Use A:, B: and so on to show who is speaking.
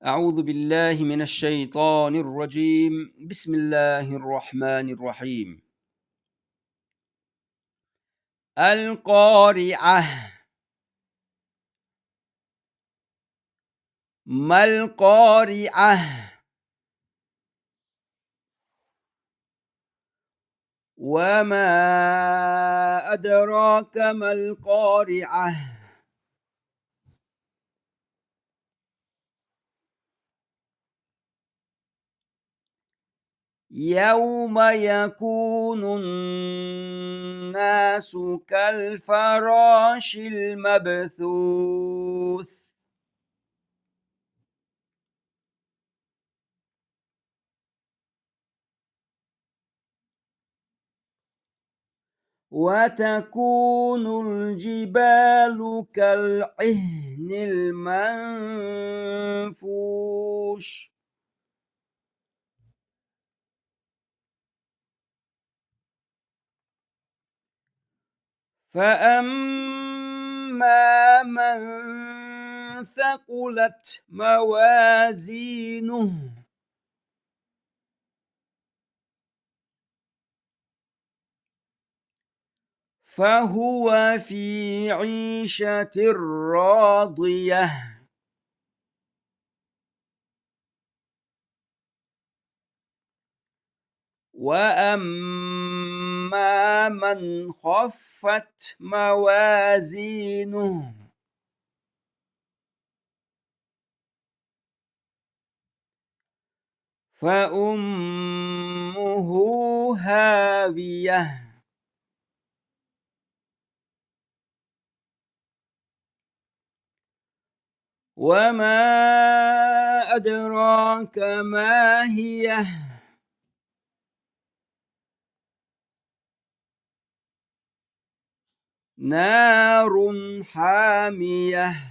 A: أعوذ بالله من الشيطان الرجيم بسم الله الرحمن الرحيم القارعة ما القارعة وما أدراك ما القارعة يوم يكون الناس كالفراش المبثوث وتكون الجبال كالعهن المنفوش فأما من ثقلت موازينه فهو في عيشة راضية وأما من خفت موازينه فأمه هاوية وما أدراك ما هي نار حامية